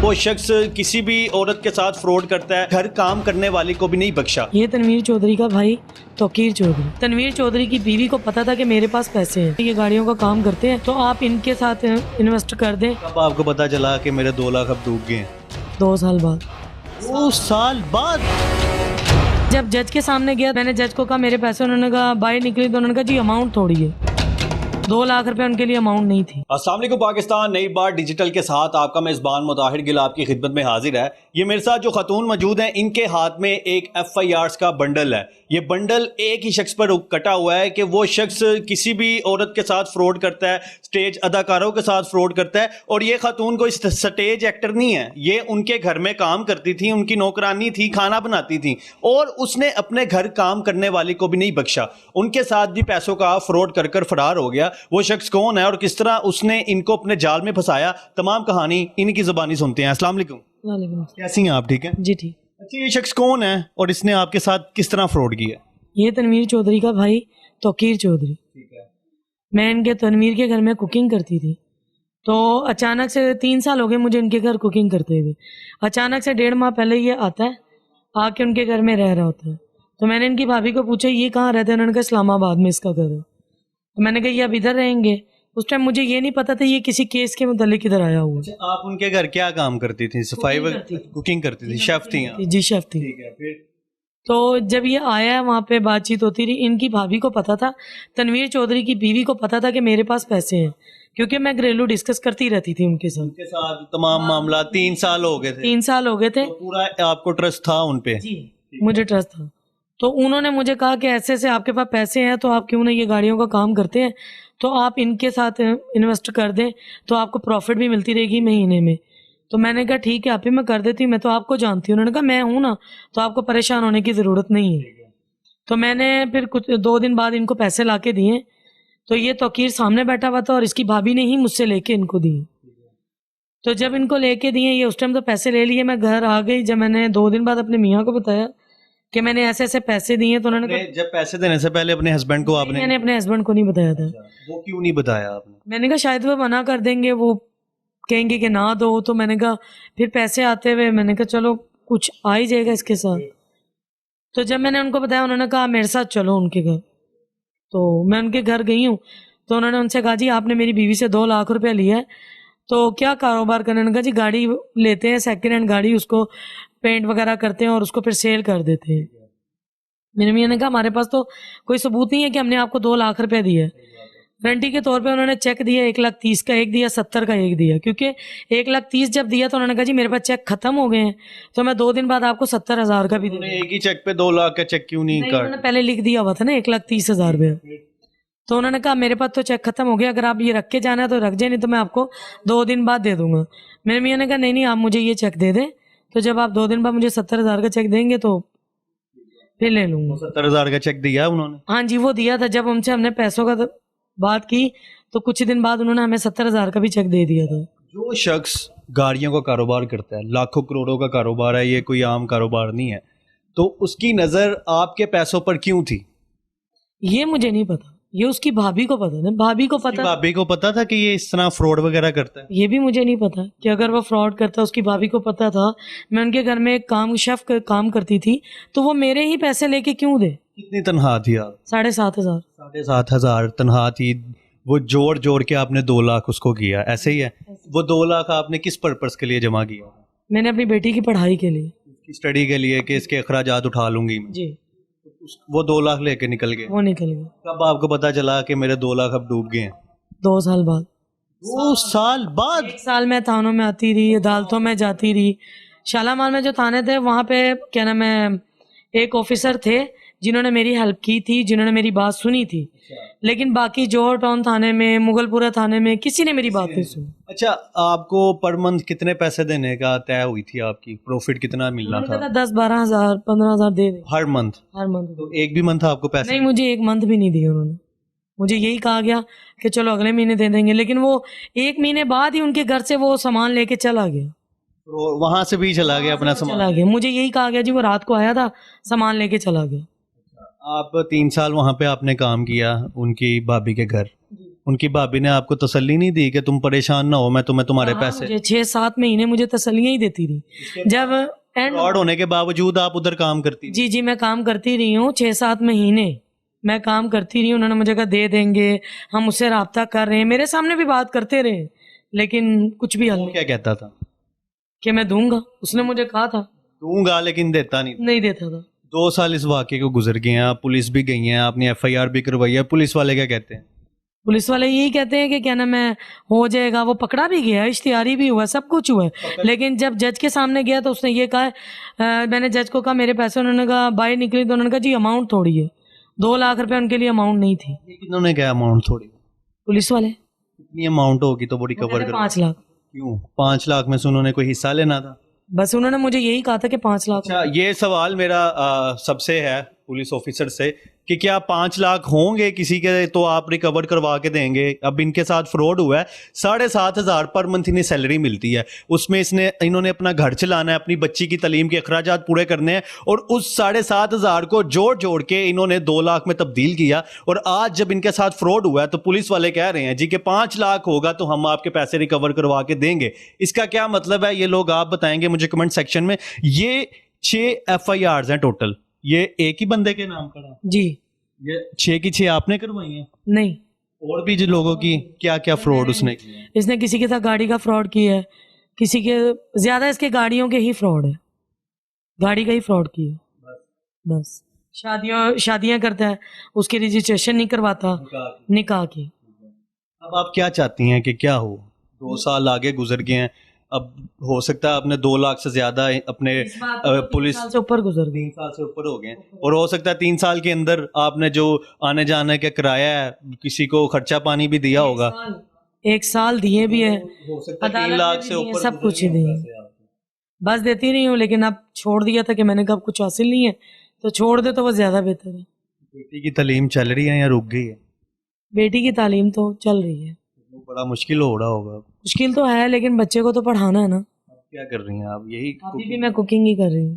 वो शख्स किसी भी औरत के साथ फ्रॉड करता है, घर काम करने वाली को भी नहीं बख्शा। ये तनवीर चौधरी का भाई तौकीर चौधरी, तनवीर चौधरी की बीवी को पता था कि मेरे पास पैसे हैं, ये गाड़ियों का काम करते हैं, तो आप इनके साथ इन्वेस्ट कर दें। कब आपको पता चला कि मेरे 2 लाख अब डूब गए हैं? 2 साल बाद। 2 साल बाद जब जज के सामने गया, मैंने जज को कहा मेरे पैसे, उन्होंने कहा बाहर निकली तो उन्होंने कहा जी अमाउंट थोड़ी है, 2 लाख रुपए उनके लिए अमाउंट नहीं थी। अस्सलाम वालेकुम पाकिस्तान, नई बार डिजिटल के साथ आपका मेज़बान मुताहिर गिल आपकी खिदमत में हाजिर है। ये मेरे साथ जो खतून मौजूद हैं, इनके हाथ में एक FIRs का बंडल है। ये बंडल एक ही शख्स पर कटा हुआ है कि वो शख्स किसी भी औरत के साथ फ्रॉड करता है, स्टेज अदाकारों के साथ फ्रॉड करता है। और ये खतून कोई स्टेज एक्टर नहीं है, ये उनके घर में काम करती थी, उनकी नौकरानी थी, खाना बनाती थी, और उसने अपने घर काम करने वाली को भी नहीं बख्शा। उनके साथ भी पैसों का फ्रॉड कर कर फरार हो गया। वो शख्स कौन है और किस तरह उसने इनको अपने जाल में फंसाया, तमाम कहानी इनकी ज़बानी सुनते हैं। अस्सलाम वालेकुम। कैसी हैं आप? ठीक है जी ठीक। अच्छा, ये शख्स कौन है और इसने आपके साथ किस तरह फ्रॉड किया? ये तनवीर चौधरी का भाई तौकीर चौधरी। ठीक है। मैं इनके तनवीर के घर में कुकिंग करती थी, तो अचानक से 3 साल हो गए मुझे इनके घर कुकिंग करते हुए। अचानक से 1.5 माह पहले ये आता है, आके उनके घर में रह रहा होता है। तो मैंने इनकी भाभी को पूछा ये कहाँ रहते हैं, उन्होंने कहा इस्लामाबाद में इसका घर है। तो मैंने कहा ये अब इधर रहेंगे। उस टाइम मुझे ये नहीं पता था ये किसी केस के मुतालिक इधर आया हुआ। अच्छा, आप उनके घर क्या काम करती थी? सफाई कुकिंग करती थी, शेफ थी आप? जी शेफ थी। ठीक है। फिर तो जब ये आया वहाँ पे बातचीत होती रही, इनकी भाभी को पता था, तनवीर चौधरी की बीवी को पता था कि मेरे पास पैसे हैं, क्योंकि मैं घरेलू डिस्कस करती रहती थी उनके साथ। तमाम मामला 3 साल हो गए थे। 3 साल हो गए थे। तो पूरा आपको ट्रस्ट था उन पे? जी मुझे ट्रस्ट था। तो उन्होंने मुझे कहा कि ऐसे ऐसे आपके पास पैसे हैं, तो आप क्यों ना ये गाड़ियों का काम करते हैं, तो आप इनके साथ इन्वेस्ट कर दें, तो आपको प्रॉफिट भी मिलती रहेगी महीने में। तो मैंने कहा ठीक है आप ही मैं कर देती हूँ, मैं तो आपको जानती हूँ। उन्होंने कहा मैं हूँ ना, तो आपको परेशान होने की ज़रूरत नहीं है। तो मैंने फिर कुछ 2 दिन बाद इनको पैसे ला के दिए। तो ये तौकीर सामने बैठा हुआ था और इसकी भाभी ने ही मुझसे लेके इनको दिए। तो जब इनको लेके दिए, ये उस टाइम तो पैसे ले लिए, मैं घर आ गई। जब मैंने 2 दिन बाद अपने मियाँ को बताया कि मैंने ऐसे ऐसे पैसे दिए, तो उन्होंने कहा जब पैसे देने से पहले अपने हस्बैंड को आपने? मैंने अपने हस्बैंड को नहीं बताया था। वो क्यों नहीं बताया आपने? मैंने कहा शायद वो मना कर देंगे, वो कहेंगे कि ना दो। तो मैंने कहा फिर पैसे आते हुए मैंने कहा चलो कुछ आ ही जाएगा इसके साथ। तो जब मैंने उनको बताया, उन्होंने कहा मेरे साथ चलो उनके घर। तो मैं उनके घर गई हूँ। तो उन्होंने उनसे कहा जी आपने मेरी बीवी से 2 लाख रुपया लिया है, तो क्या कारोबार करने? उन्होंने कहा जी गाड़ी लेते हैं, सेकेंड हैंड गाड़ी, उसको पेंट वगैरह करते हैं और उसको फिर सेल कर देते हैं। मेरे मियाँ ने कहा हमारे पास तो कोई सबूत नहीं है कि हमने आपको 2 लाख रुपया दिया है। गारंटी के तौर पे उन्होंने चेक दिया, 1,30,000 का एक दिया, 70 का एक दिया। क्योंकि 1,30,000 जब दिया तो उन्होंने कहा जी मेरे पास चेक खत्म हो गए हैं, तो मैं 2 दिन बाद आपको 70,000 का भी दे दूंगा। एक ही चेक पे 2 लाख का चेक क्यों नहीं कर? उन्होंने पहले लिख दिया हुआ था ना 1,30,000 रुपया। तो उन्होंने कहा मेरे पास तो चेक खत्म हो गया, अगर आप ये रख के जाना है तो रख जाए, नहीं तो मैं आपको 2 दिन बाद दे दूंगा। मेरे मियाँ ने कहा नहीं नहीं आप मुझे ये चेक दे दें, तो जब आप 2 दिन बाद मुझे 70,000 का चेक देंगे तो फिर ले लूंगा। 70,000 का चेक दिया उन्होंने? हाँ जी वो दिया था। जब हमसे हमने पैसों का बात की तो कुछ दिन बाद उन्होंने हमें 70,000 का भी चेक दे दिया था। जो शख्स गाड़ियों का कारोबार करता है, लाखों करोड़ों का कारोबार है, ये कोई आम कारोबार नहीं है, तो उसकी नज़र आपके पैसों पर क्यों थी? ये मुझे नहीं पता, ये उसकी भाभी को पता है। भाभी को पता था कि ये इस तरह फ्रॉड वगैरह करता है? ये भी मुझे नहीं पता कि अगर वो फ्रॉड करता है, उसकी भाभी को पता था। मैं उनके घर में एक शेफ काम करती थी, तो वो मेरे ही पैसे लेके क्यों दे? कितनी तनख्वाह थी आप? 7,500। 7,500 तनख्वाह थी। वो जोड़ जोड़ के आपने 2 लाख उसको किया, ऐसे ही है? वो 2 लाख आपने किस पर्पस के लिए जमा किया? मैंने अपनी बेटी की पढ़ाई के लिए, उसकी स्टडी के लिए, कि इसके अखराजात उठा लूंगी मैं। जी। वो 2 लाख लेके निकल गए? वो निकल गए। कब आपको पता चला कि मेरे 2 लाख अब डूब गए हैं? 2 साल बाद। 2 साल बाद? 1 साल मैं थानों में आती रही, अदालतों में जाती रही। शालामार में जो थाने थे वहाँ पे क्या नाम है, एक ऑफिसर थे जिन्होंने मेरी हेल्प की थी, जिन्होंने मेरी बात सुनी थी। लेकिन बाकी जोहर टाउन थाने में, मुगलपुरा थाने में किसी ने मेरी बात नहीं सुनी। अच्छा, आपको पर मंथ कितने पैसे देने का तय हुई थी? आपकी प्रॉफिट कितना मिलना था? 10-12 हज़ार 15 हज़ार दे दे हर मंथ? हर मंथ। तो एक भी मंथ आपको पैसे नहीं, मुझे 1 मंथ भी नहीं दिए उन्होंने। मुझे यही कहा गया कि चलो अगले महीने दे देंगे, लेकिन वो 1 महीने बाद ही उनके घर से वो सामान लेके चला गया। तो वहां से भी चला गया अपना सामान? चला गया। मुझे यही कहा गया जी वो रात को आया था, सामान लेके चला गया। आप 3 साल वहाँ पे आपने काम किया उनकी भाभी के घर, उनकी भाभी ने आपको तसल्ली नहीं दी कि तुम परेशान ना हो, मैं तुम्हारे हाँ, पैसे? मुझे 6-7 महीने मुझे तसल्लियाँ ही देती रही। जब एंड फ्रॉड होने के बावजूद आप उधर काम करती थी? जी जी, मैं काम करती रही हूँ 6-7 महीने मैं काम करती रही हूँ। उन्होंने मुझे कहा दे देंगे, हम उससे रब्ता कर रहे हैं, मेरे सामने भी बात करते रहे, लेकिन कुछ भी हल वो नहीं क्या कहता था? कि मैं दूंगा। उसने मुझे कहा था, दूंगा, लेकिन देता नहीं। नहीं देता था। 2 साल इस वाक़े को गुजर गए हैं, आप पुलिस भी गई हैं, आपने FIR भी करवाई है, पुलिस वाले क्या कहते हैं? पुलिस वाले यही कहते हैं कि क्या नाम है, हो जाएगा। वो पकड़ा भी गया, इश्तिहारी भी हुआ, सब कुछ हुआ है। लेकिन जब जज के सामने गया तो उसने ये कहा, मैंने जज को कहा मेरे पैसे, उन्होंने कहा बाहर निकली तो उन्होंने कहा जी अमाउंट थोड़ी है, 2 लाख रुपए उनके लिए अमाउंट नहीं थी। ये किन्होंने क्या अमाउंट थोड़ी? पुलिस वाले कितनी अमाउंट होगी तो वो रिकवर कर? 5 लाख। क्यों 5 लाख में से उन्होंने कोई हिस्सा लेना था? बस उन्होंने मुझे यही कहा था कि 5 लाख। अच्छा, ये सवाल मेरा सबसे है पुलिस ऑफिसर से कि क्या 5 लाख होंगे किसी के तो आप रिकवर करवा के देंगे? अब इनके साथ फ्रॉड हुआ है, 7,500 पर मंथ इन्हें सैलरी मिलती है, उसमें इन्होंने अपना घर चलाना है, अपनी बच्ची की तालीम के अखराजात पूरे करने हैं, और उस 7,500 को जोड़ जोड़ के इन्होंने 2 लाख में तब्दील किया। और आज जब इनके साथ फ्रॉड हुआ है तो पुलिस वाले कह रहे हैं जी कि 5 लाख होगा तो हम आपके पैसे रिकवर करवा के देंगे। इसका क्या मतलब है, ये लोग आप बताएंगे मुझे कमेंट सेक्शन में। ये 6 FIRs हैं टोटल, ये एक ही बंदे के नाम पर है जी? ये 6 की 6 आपने करवाई हैं? नहीं, और भी जो लोगों की क्या क्या फ्रॉड उसने किया है? इसने किसी के साथ गाड़ी का फ्रॉड किया है, किसी के ज्यादा इसके गाड़ियों के ही फ्रॉड है, गाड़ी का ही फ्रॉड किया है बस। शादियां करता है, उसकी रजिस्ट्रेशन नहीं करवाता, निकाह की। अब आप क्या चाहती हैं कि क्या हो? 2 साल आगे गुजर गए हैं, अब हो सकता है आपने 2 लाख से ज्यादा अपने पुलिस 3 साल से ऊपर गुजर गई। 3 साल से ऊपर हो गए हैं, और हो सकता है 3 साल के अंदर आपने जो आने जाने का किराया है, किसी को खर्चा पानी भी दिया होगा। 1 साल दिए भी है, हो सकता है 3 अदालत लाख में से भी दिए, ऊपर सब कुछ ही गुजर गए दिए। पैसे आपके। बस देती नहीं हूँ, लेकिन अब छोड़ दिया था कि मैंने कहा अब कुछ हासिल नहीं है तो छोड़ दे, तो वो ज्यादा बेहतर है। बेटी की तालीम चल रही है या रुक गई है? बेटी की तालीम तो चल रही है। वो बड़ा मुश्किल हो रहा होगा। मुश्किल तो है, लेकिन बच्चे को तो पढ़ाना है ना। अब क्या कर रही हैं आप? यही अभी भी मैं कुकिंग ही कर रही हूँ।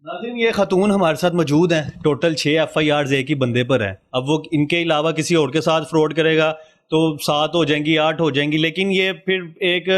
नाज़रीन, ये खातून हमारे साथ मौजूद हैं। टोटल 6 FIRs एक ही बंदे पर है। अब वो इनके अलावा किसी और के साथ फ्रॉड करेगा तो 7 हो जाएंगी, 8 हो जाएंगी, लेकिन ये फिर एक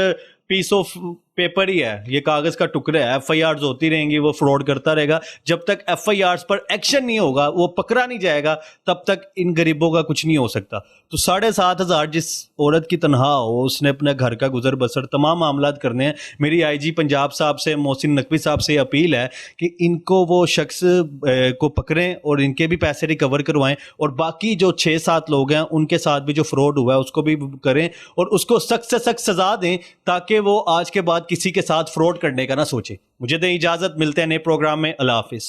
पीस ऑफ पेपर ही है, ये कागज का टुकड़ा है। FIRs होती रहेंगी, वो फ्रॉड करता रहेगा। जब तक FIRs पर एक्शन नहीं होगा, वो पकड़ा नहीं जाएगा, तब तक इन गरीबों का कुछ नहीं हो सकता। तो 7,500 जिस औरत की तनहा हो, उसने अपने घर का गुजर बसर तमाम मामलात करने हैं। मेरी IG पंजाब साहब से, मोहसिन नकवी साहब से अपील है कि इनको वो शख्स को पकड़ें और इनके भी पैसे रिकवर करवाएं, और बाकी जो 6-7 लोग हैं उनके साथ भी जो फ्रॉड हुआ है उसको भी करें, और उसको सख्त से सख्त सजा दें, ताकि वो आज के बाद किसी के साथ फ्रॉड करने का ना सोचे। मुझे दें इजाजत, मिलते हैं नए प्रोग्राम में। अल्लाह हाफिज।